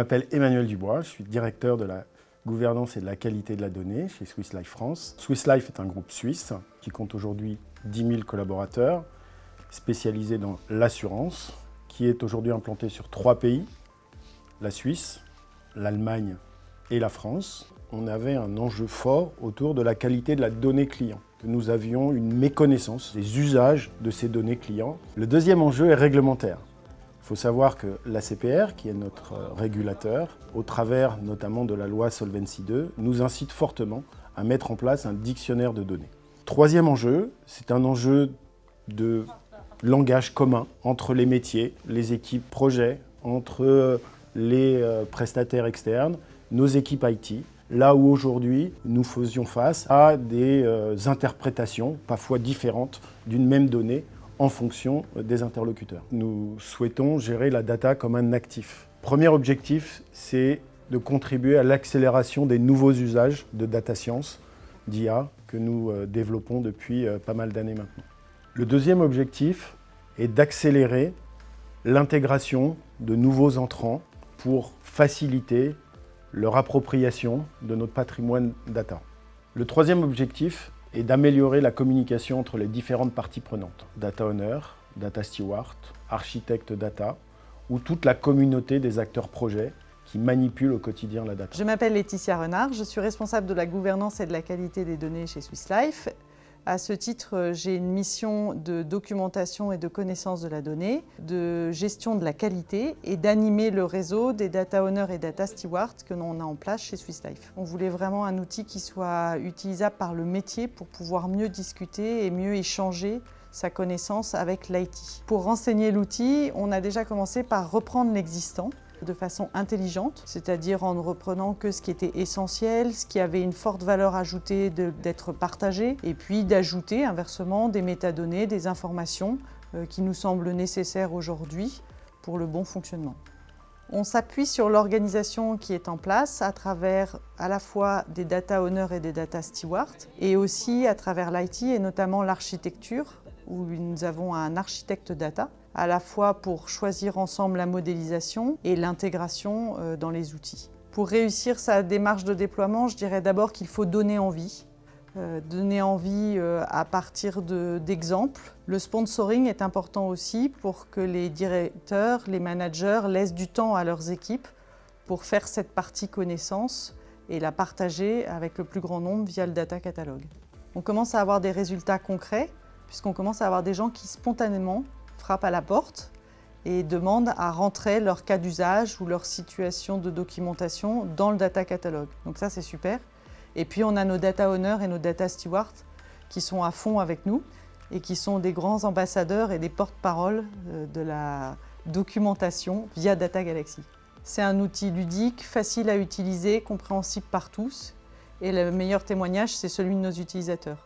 m'appelle Emmanuel Dubois, je suis directeur de la gouvernance et de la qualité de la donnée chez Swiss Life France. Swiss Life est un groupe suisse qui compte aujourd'hui 10 000 collaborateurs, spécialisé dans l'assurance, qui est aujourd'hui implanté sur 3 pays, la Suisse, l'Allemagne et la France. On avait un enjeu fort autour de la qualité de la donnée client. Nous avions une méconnaissance des usages de ces données clients. Le deuxième enjeu est réglementaire. Il faut savoir que l'ACPR, qui est notre régulateur, au travers notamment de la loi Solvency II, nous incite fortement à mettre en place un dictionnaire de données. Troisième enjeu, c'est un enjeu de langage commun entre les métiers, les équipes projets, entre les prestataires externes, nos équipes IT, là où aujourd'hui nous faisions face à des interprétations parfois différentes d'une même donnée en fonction des interlocuteurs. Nous souhaitons gérer la data comme un actif. Premier objectif, c'est de contribuer à l'accélération des nouveaux usages de data science, d'IA, que nous développons depuis pas mal d'années maintenant. Le deuxième objectif est d'accélérer l'intégration de nouveaux entrants pour faciliter leur appropriation de notre patrimoine data. Le troisième objectif est d'améliorer la communication entre les différentes parties prenantes. Data owner, data steward, architecte data, ou toute la communauté des acteurs projets qui manipulent au quotidien la data. Je m'appelle Laetitia Renard, je suis responsable de la gouvernance et de la qualité des données chez Swiss Life. À ce titre, j'ai une mission de documentation et de connaissance de la donnée, de gestion de la qualité et d'animer le réseau des data owners et data stewards que l'on a en place chez Swiss Life. On voulait vraiment un outil qui soit utilisable par le métier pour pouvoir mieux discuter et mieux échanger sa connaissance avec l'IT. Pour renseigner l'outil, on a déjà commencé par reprendre l'existant de façon intelligente, c'est-à-dire en ne reprenant que ce qui était essentiel, ce qui avait une forte valeur ajoutée d'être partagé, et puis d'ajouter inversement des métadonnées, des informations qui nous semblent nécessaires aujourd'hui pour le bon fonctionnement. On s'appuie sur l'organisation qui est en place à travers à la fois des data owners et des data stewards, et aussi à travers l'IT et notamment l'architecture, où nous avons un architecte data, à la fois pour choisir ensemble la modélisation et l'intégration dans les outils. Pour réussir sa démarche de déploiement, je dirais d'abord qu'il faut donner envie. Donner envie à partir d'exemples. Le sponsoring est important aussi pour que les directeurs, les managers laissent du temps à leurs équipes pour faire cette partie connaissance et la partager avec le plus grand nombre via le data catalogue. On commence à avoir des résultats concrets puisqu'on commence à avoir des gens qui spontanément frappent à la porte et demandent à rentrer leur cas d'usage ou leur situation de documentation dans le data catalogue. Donc ça, c'est super. Et puis, on a nos data owners et nos data stewards qui sont à fond avec nous et qui sont des grands ambassadeurs et des porte-parole de la documentation via Data Galaxy. C'est un outil ludique, facile à utiliser, compréhensible par tous. Et le meilleur témoignage, c'est celui de nos utilisateurs.